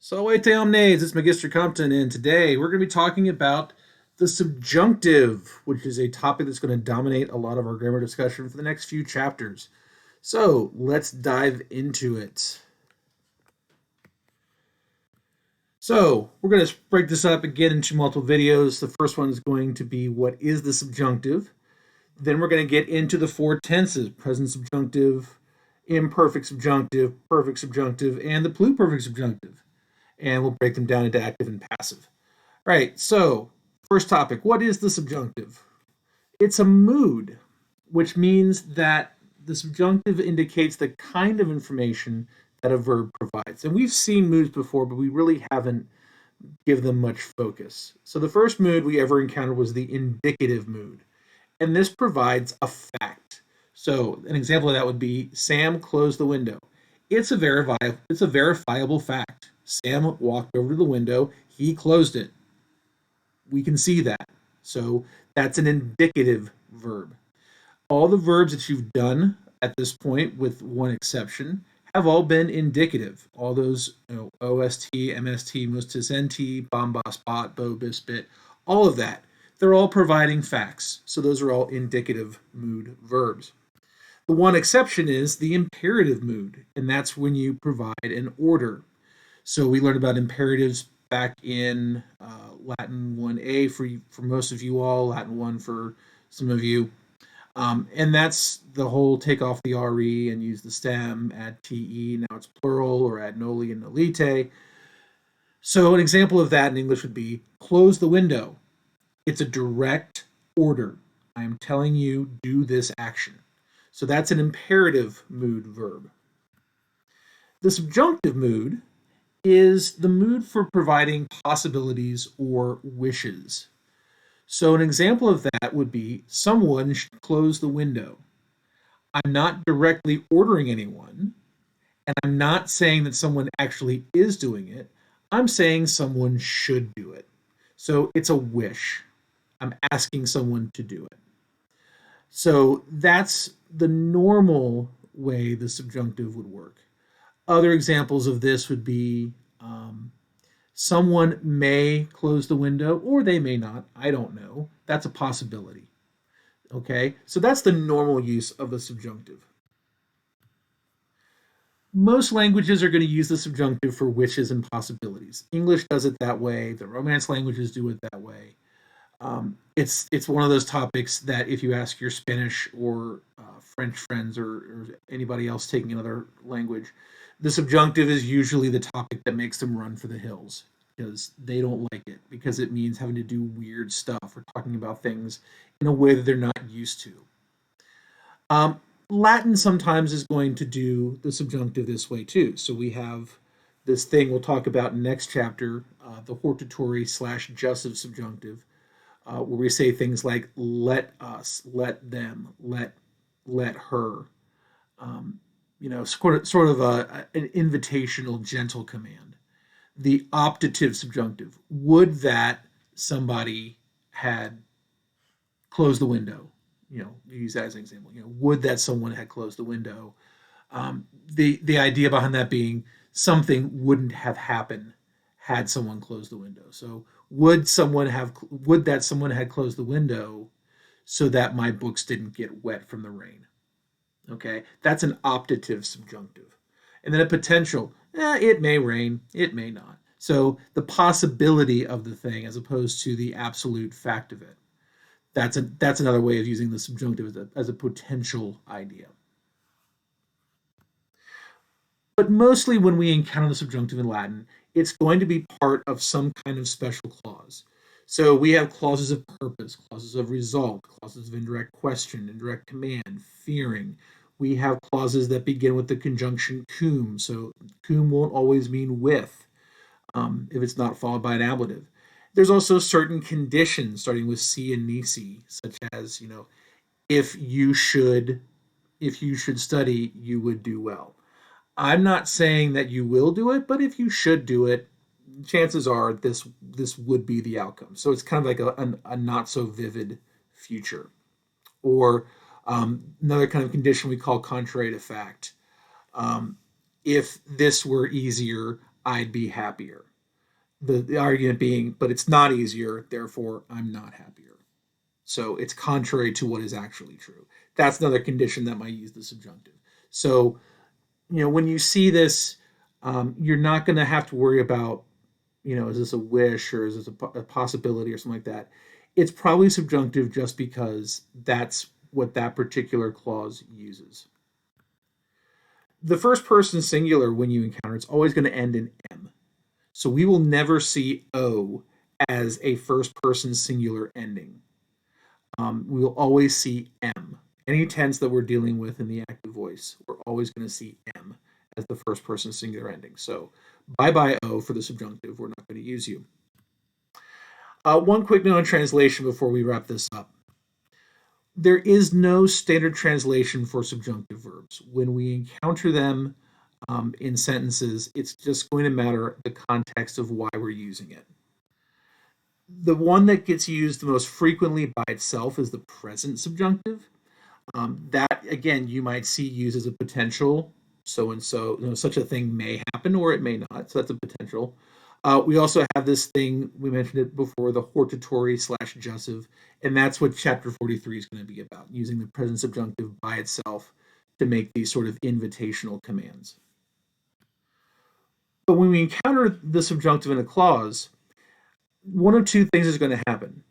Salve omnes, it's Magister Compton, and today we're going to be talking about the subjunctive, which is a topic that's going to dominate a lot of our grammar discussion for the next few chapters. So let's dive into it. So we're going to break this up again into multiple videos. The first one is going to be what is the subjunctive. Then we're going to get into the four tenses: present subjunctive, imperfect subjunctive, perfect subjunctive, and the pluperfect subjunctive. And we'll break them down into active and passive. All right, so first topic, what is the subjunctive? It's a mood, which means that the subjunctive indicates the kind of information that a verb provides. And we've seen moods before, but we really haven't given them much focus. So the first mood we ever encountered was the indicative mood. And this provides a fact. So an example of that would be Sam closed the window. It's a verifiable fact. Sam walked over to the window, he closed it. We can see that. So that's an indicative verb. All the verbs that you've done at this point, with one exception, have all been indicative. All those, OST, MST, mustis, NT, bombas, bot, bo, bis, bit, all of that. They're all providing facts. So those are all indicative mood verbs. The one exception is the imperative mood, and that's when you provide an order. So we learned about imperatives back in Latin 1A for most of you all, Latin 1 for some of you. And that's the whole take off the RE and use the stem, add TE, now it's plural, or add noli and nolite. So an example of that in English would be close the window. It's a direct order. I am telling you, do this action. So that's an imperative mood verb. The subjunctive mood is the mood for providing possibilities or wishes. So an example of that would be someone should close the window. I'm not directly ordering anyone, and I'm not saying that someone actually is doing it. I'm saying someone should do it. So it's a wish. I'm asking someone to do it. So that's the normal way the subjunctive would work. Other examples of this would be someone may close the window or they may not. I don't know. That's a possibility. Okay, so that's the normal use of the subjunctive. Most languages are going to use the subjunctive for wishes and possibilities. English does it that way. The Romance languages do it that way. It's one of those topics that if you ask your Spanish or French friends or anybody else taking another language, the subjunctive is usually the topic that makes them run for the hills because they don't like it because it means having to do weird stuff or talking about things in a way that they're not used to. Latin sometimes is going to do the subjunctive this way too. So we have this thing we'll talk about in next chapter, the hortatory / jussive subjunctive, where we say things like let us, let them, let her. Sort of an invitational, gentle command. The optative subjunctive, would that somebody had closed the window? Use that as an example. Would that someone had closed the window? The idea behind that being something wouldn't have happened had someone closed the window. So would that someone had closed the window so that my books didn't get wet from the rain? Okay, that's an optative subjunctive. And then a potential, it may rain, it may not. So the possibility of the thing as opposed to the absolute fact of it. That's another way of using the subjunctive as a potential idea. But mostly when we encounter the subjunctive in Latin, it's going to be part of some kind of special clause. So we have clauses of purpose, clauses of result, clauses of indirect question, indirect command, fearing. We have clauses that begin with the conjunction cum. So cum won't always mean with if it's not followed by an ablative. There's also certain conditions starting with si and nisi, such as, if you should study, you would do well. I'm not saying that you will do it, but if you should do it, chances are this would be the outcome. So it's kind of like a not so vivid future. Or another kind of condition we call contrary to fact. If this were easier, I'd be happier. The argument being, but it's not easier, therefore I'm not happier. So it's contrary to what is actually true. That's another condition that might use the subjunctive. So, when you see this, you're not going to have to worry about, is this a wish or is this a possibility or something like that. It's probably subjunctive just because that's what that particular clause uses. The first person singular, when you encounter, it's always going to end in M. So we will never see O as a first person singular ending. We will always see M. Any tense that we're dealing with in the active voice, we're always going to see M as the first person singular ending. So bye-bye O for the subjunctive. We're not going to use you. One quick note on translation before we wrap this up. There is no standard translation for subjunctive verbs. When we encounter them in sentences, it's just going to matter the context of why we're using it. The one that gets used the most frequently by itself is the present subjunctive. That, again, you might see used as a potential so and so, such a thing may happen or it may not. So that's a potential. We also have this thing, we mentioned it before, the hortatory / jussive, and that's what chapter 43 is going to be about, using the present subjunctive by itself to make these sort of invitational commands. But when we encounter the subjunctive in a clause, one of two things is going to happen.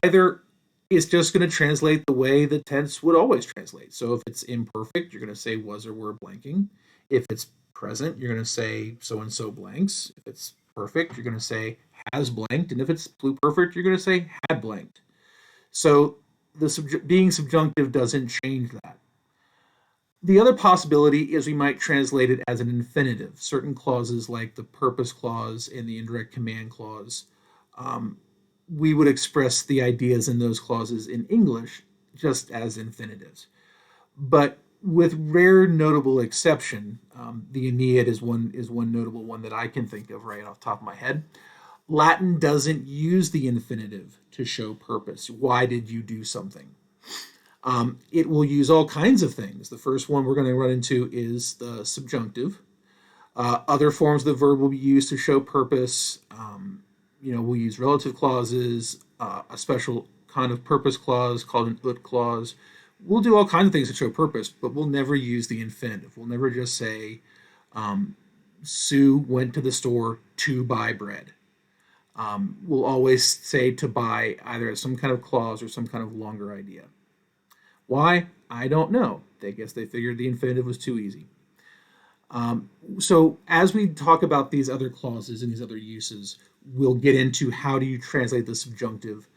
Either it's just going to translate the way the tense would always translate. So if it's imperfect, you're going to say was or were blanking. If it's present, you're going to say so and so blanks. If it's perfect, you're going to say has blanked. And if it's pluperfect, you're going to say had blanked. So the being subjunctive doesn't change that. The other possibility is we might translate it as an infinitive. Certain clauses like the purpose clause and the indirect command clause, we would express the ideas in those clauses in English just as infinitives. But with rare notable exception, the Aeneid is one notable one that I can think of right off the top of my head. Latin doesn't use the infinitive to show purpose. Why did you do something? It will use all kinds of things. The first one we're going to run into is the subjunctive. Other forms of the verb will be used to show purpose. We'll use relative clauses, a special kind of purpose clause called an ut clause. We'll do all kinds of things to show purpose, but we'll never use the infinitive. We'll never just say, Sue went to the store to buy bread. We'll always say to buy either as some kind of clause or some kind of longer idea. Why? I don't know. I guess they figured the infinitive was too easy. So as we talk about these other clauses and these other uses, we'll get into how do you translate the subjunctive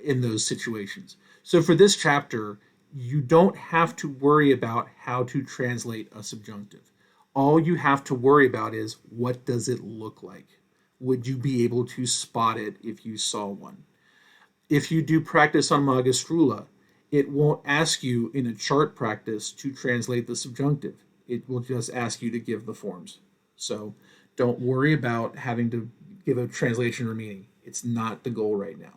in those situations. So for this chapter, you don't have to worry about how to translate a subjunctive. All you have to worry about is what does it look like? Would you be able to spot it if you saw one? If you do practice on Magistrula, it won't ask you in a chart practice to translate the subjunctive. It will just ask you to give the forms. So don't worry about having to give a translation or meaning. It's not the goal right now.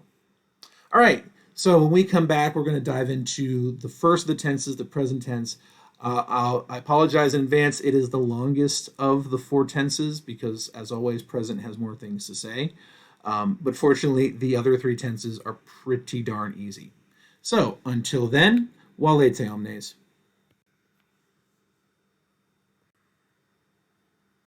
All right, so when we come back, we're going to dive into the first of the tenses, the present tense. I apologize in advance. It is the longest of the four tenses because, as always, present has more things to say. But fortunately, the other three tenses are pretty darn easy. So, until then, valete omnes.